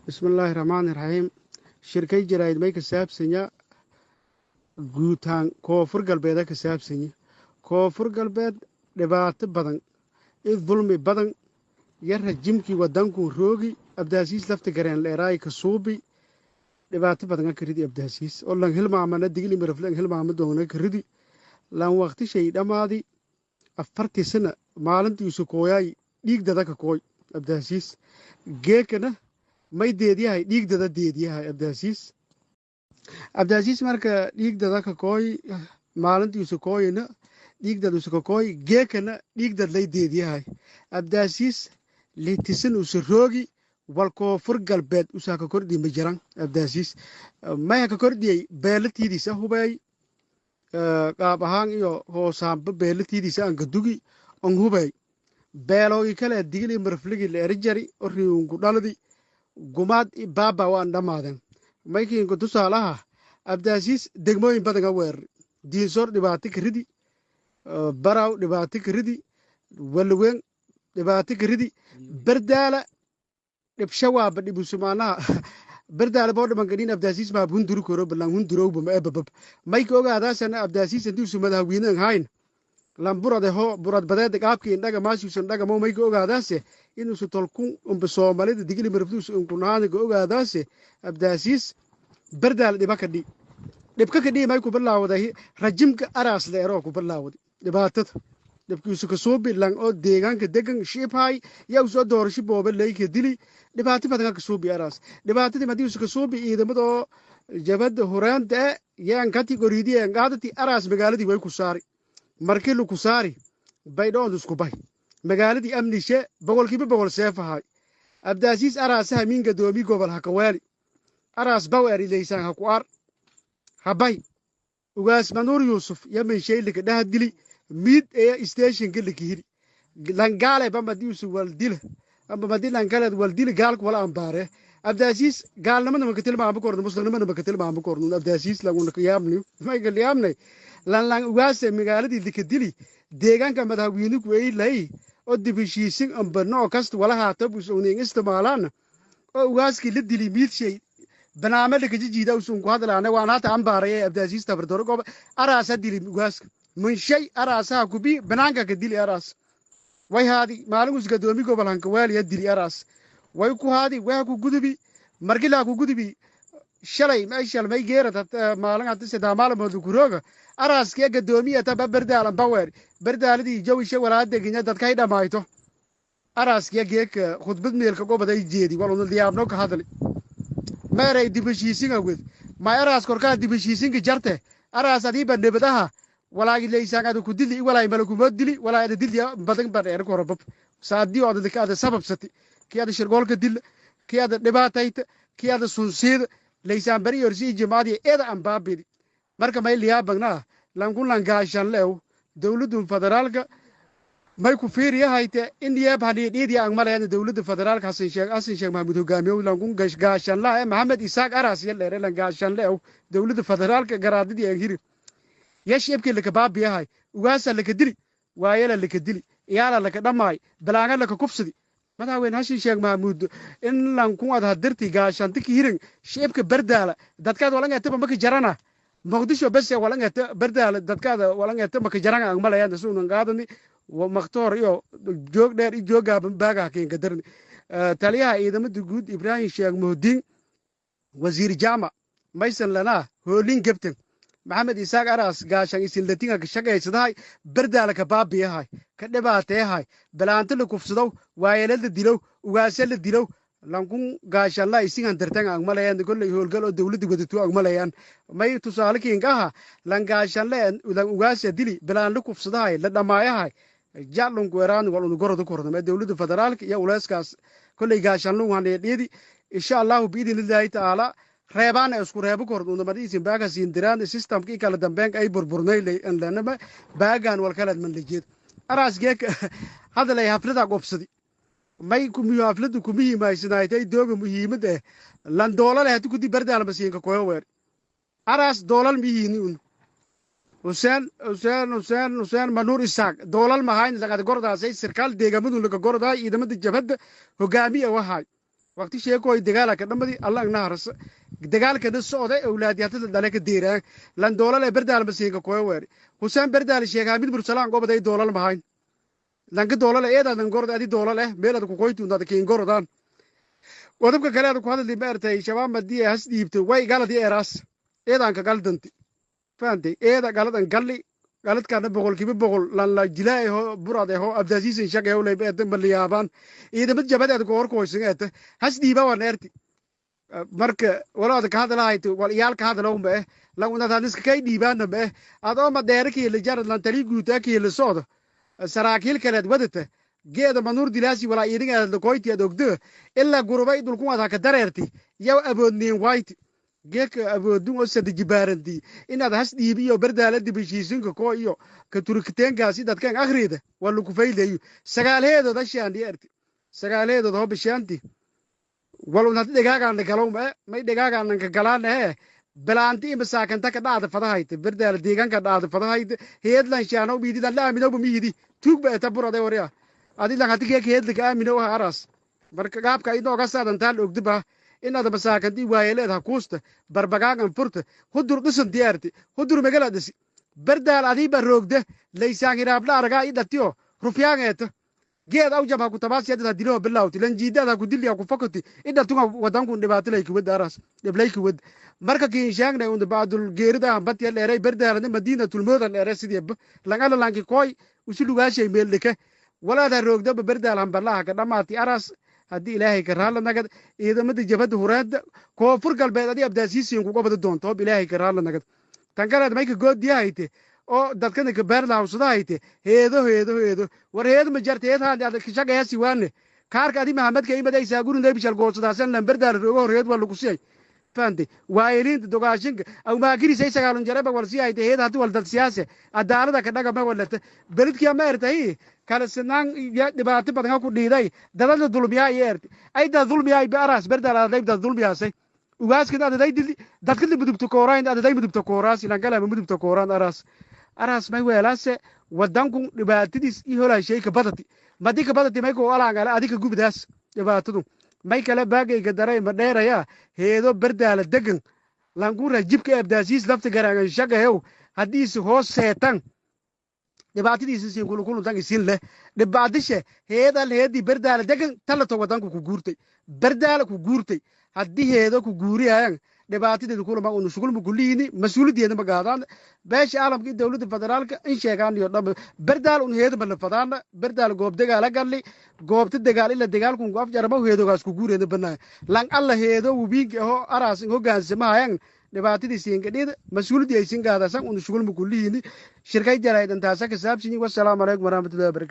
bismillaahi raxmaani raxiim shirkay jaraa'id may ka saabsanya guutaan koonfur galbeeda ka saabsanya koonfur galbeed dhibaato badan i dulmi badan yar rajimkii waddankuu roogi abdaasiis lafta gareen leeraayi ka suubi dhibaato badan ka ridi abdaasiis oo lan hilmaamana digli miraflan hilmaama doona ka ridi lan waqti shay dhammaadi 40 sana maalintiisu kooyaay dhiigdada ka kooy abdaasiis geekana may deedyahay dhiigdada deedyahay abdaasiis marka dhiigdada ka kooy maalintiisu kooyna dhiigdadusu ka kooy geekana dhiigdad lay deedyahay abdaasiis litisan usu roogi wal koonfur galbeed usaa ka kordhi ma jiran abdaasiis maya ka kordhiyey beelatiidiisa hubay qaab ahaan iyo hoosaanba beelatiidiisa aan gadugi on hubay beeloogi kale digli marfligi leerijari o riungu dhaladi gumaad baaba waan dhammaaden maykiinku tusaalaha abdaasiis degmooyin badanga weerari diinsoor dhibaato ka ridi baraw dhibaato ka ridi walweyn dhibaato ka ridi berdaala dhibshawaaba dhibusumaanaha berdaala boo dhimankadhin abdaasiis maab hunduru koro balan hundurowba ma ebabab mayka ogaadaasana abdaasiis handiisu madaxweynean hayn lan burade ho burad badeeda qaabkii indhaga maashiisun dhaga mo mayka ogaadaase inuusu tolkun umba soomaalida digli marafduus unkunaaniga ogaadaase abdaasiis berdaala dhiba kadhi dhibka kadhi may ku bilaawday rajimka araas leeroo ku bilaawday dhibaatada dhibkiisu ka suubi lan oo deegaanka degan shiibhay yaa soo doorasho booba leyka dili dhibaato badan ka suubi araas dhibaatadii madiisu ka suubi ciidamadoo jabada horaanta yaan kategoriidii aan qaadati araas magaaladii way ku saari markii lagu saari baydhoon isku bay magaaladii amnishe boqolkiiba boqol seefahay abdaasiis araasaha min gadoomi gobol ha kawaali araas bawari leysaan ha ku ar habay ugaas manuur yuusuf yamin sheylika dhaha dili mid ee station ka likihiri langaale ba madiisu wal dil amba madi langaled wal dil gaalku wala ambaare abdaasiis gaalnimada ma ka tilmaamo korno muslimnimada ma ka tilmaamo korno abdaasiis laguna ka yaabni may ka yaabnay lan ugaase magaaladii likadili deegaanka madaxweyne ku ay lay oo dibishiisin amba noo kasta wala haata bus unin isticmaalaan oo ugaaskii la dili mid shay barnaamij ka jiida usun ku hadlaana waan hata ambaaraya abdaasiis tabardoro goob araas dili ugaaska من شيء أراسها كبي بنانك كدلي أراس وي هذه معلومة قدومي قبل هنكوالي يدلي أراس ويكو هذه ويكو قدبي مرجلا كو قدبي شلي ما يشل ما يجيرت معلومة تسد معلومة ذكروجا أراس كي قدومي أتبع بردال باور بردال دي جو شيء ولا عاد جينا تتكيدا مايتو أراس كي جيك خد بدمي الكوكو بدأ يجيدي والله الدياب نوك هذا ما رأي دبشيسين أقول ما أراس كركا دبشيسين كجرته أراس هذه بندبتها ولا ليسان هذا كدلي ولا ملك مدلي ولا هذا دلي بدن بدن كوربب سادي هذا ذيك هذا سبب ستي كي هذا شرقول كدل كي هذا نباتيت كي هذا سنسير ليسان بري يرسي جماعي إذا أم بابي مركب ما يليها بغنا لانكون لانكاشان له دولة فدرالك ما يكون فيريا هايته إنديا بهني إيدي أعمال يعني دولة فدرالك حسين شيخ محمود هجامي لانكون كاشان لا محمد إسحاق أراس يلا لانكاشان له دولة فدرالك قرادي دي أغير يش يبكي لك باب ياهي واسا لك دلي وايلا لك دلي يالا لك دماي بلاغا لك كفصدي ماذا وين هاشي شيخ محمود إن لانكون هذا درتي قاشان تكي هيرن شيبك بردالة دادكاد ولنغا يتبا مكي جرانا مقدشو بس ولنغا يتبا بردالة دادكاد ولنغا يتبا مكي جرانا أغمالا يانا سونان قادني ومختار يو جوك دير جوكا باقا كين قدرني تاليها إذا مدو قود إبراهيم شيخ مهدين وزير جامع ميسن لنا هولين كابتن محمد إسحاق أراس قاشان يسلتين كشقة يسدهاي بردالك بابي هاي كدباتي هاي بلانت له كفصدو وايلد ديلو واسل ديلو لانكون قاشان لا يسين انترتان أغماليان كل يهولقلو دولة ودتو أغماليان ما يتسالك إنقاها لان قاشان لا واسل ديلي بلان له كفصدهاي لدماي هاي جالون قويران ولو نقرد كورد ما دولة فدرالك يا ولاسكاس كل قاشان له هاني ديدي إن شاء الله بإذن الله تعالى reebaan isku reebo kordhuna madiisin baaga siin diraan systemkii kala dambeyn ay burburnay leeyanama baagan wal kala man leejeed araas geek hada lay haflada qofsadi may ku miyo hafladu ku mihiimaysanaaytay dooga muhiimada lan doolal hadu ku di bardaal masiinka kooyo weer araas doolal mihiini un Hussein Manur Isaaq doolal mahayn laga gordaasay sirkaal deegaamadu laga gordaay ciidamada jabhada hogaamiye wahay waqti sheekoy dagaalka dhamadii allah nahras dagaalka socda awlaadiyada dalka diiraan lan doolale berdaal masiinka kooy weeri husaan berdaal sheegaa mid bursalaan gobaday doolal mahayn lanka doolale eedadan gorda adi doolale meelad ku koytuundada kiin gordaan wadabka kale aad ku hadli maartay shabaab madii has dhiibto way galadii eeraas eedanka galdanti faantay eeda galadan galli galadkaana boqolkiiba boqol lan la jilaayo buraad ee abdaasiisan shaqay oo leeyahay eedan baliyaaban ciidamad jabadeed ku hor kooysan eeta has dhiiba waan eerti marka walaad ka hadlaayto wal iyaalka hadloo ma la una dadka kay dhiibaan ma adoo ma dheerkii la jarad lan tali guuta kii la socdo saraakiil kale wadata geeda manuur dilaasi wala iidinga la koyti adogdo illa gurubay dulku wada ka dareerti yaw aboodneen white geeka aboodun oo sad jibaaranti inaad has dhiibiyo bardaala dibishiisinka ko iyo ka turkiteenkaasi dadkan akhriida wala ku faylayo sagaaleedoda shaandi arti sagaaleedoda oo bishaanti wala dhigaagan galow may dhigaagan ka galaan balaanti masaakanta ka dhaada fadahayte bardaala deegaanka dhaada fadahayte heedlan shaano biididan la aamino bumiyidi tuugba ta burada wariya adilan hatige heedlika aamino aras marka gaabka inoo ka saadan taal ogdiba inaad masaakanti waayeleed kuusta barbagaagan furta hudur dhisan diyaarti hudur magala dhisi bardaal adiiba roogde laysaan hiraabla argaa idatiyo rufyaageeta geed aw jabha ku tabaasi hadda dilo bilawti lan jiidada ku diliya ku fakati ida tunga wadanku dhibaatay ku wad aras dhiblay ku wad marka kiin shaagna uu baadul geerida batiya dheeray bardaarna madiinatul moodan dheeray sidii lagala lanki koy usulugaashay meel dhike walaada roogda bardaal hambalaha ka dhamaati aras haddii ilaahay ka raala nagad ciidamada jabhada huraada koonfur galbeed adii abdaasiisiin ku qabada doonto ilaahay ka raala nagad tan kale mayka goodiyahayte oo dadkana ka baarlaawsadahayte heedo war heedo ma jartay heedahan aad ka shaqeeyasi waane kaarka adii maxamedka imadaysaa gurin deebishal goosadaasan lan bardaal roogo horeed waa lagu siiyay faante waayeliinta dogaashinka aw maagirisay sagaalun jaraba wal siiyayte heeda hadii wal dad siyaase adaalada ka dhaga ma walata beridkii ma ertay kala sanaan ya dhibaato badan ku dhiiday dadada dulmiyaa yeerti ay dad dulmiyaa baaras bardaal aday dad dulmiyaasay ugaaskii aday dadka mudubta kooraan aday mudubta kooraas ilan kala mudubta kooraan aras may weelaase wadanku dhibaatadiis iyo hola shay ka badati madika badati may ko alaangala adika gubdaas dhibaatadu may kala baagayga daray ma dheeraya heedo bardaala degan langura jibka abdaasiis lafta garaagan shaqayow hadii si hoos seetan dhibaatadiisa si kulul tan isin leh dhibaadisha heedii bardaala degan talato wadanku ku guurtay bardaala ku guurtay hadii heedo ku guuriyaan dhibaatadeedu kulama uu shugul ma kuliini mas'uuliyadeena ma gaadaan beesha caalamka dawladda federaalka in sheegaan iyo dhab bardaal uu heedo bal fadaana bardaal goob dagaal galli goobta dagaal ila dagaalku qof jarmo heedogaas ku guureena banaa lan alla heedo wiig oo aras hogaansamaayaan dhibaatadiisa ingedida mas'uuliyadiisa gaadaan uu shugul ma kuliini shirkay jaraydan taasa ka saabsan wassalaamu alaykum warahmatullahi wabarakatuh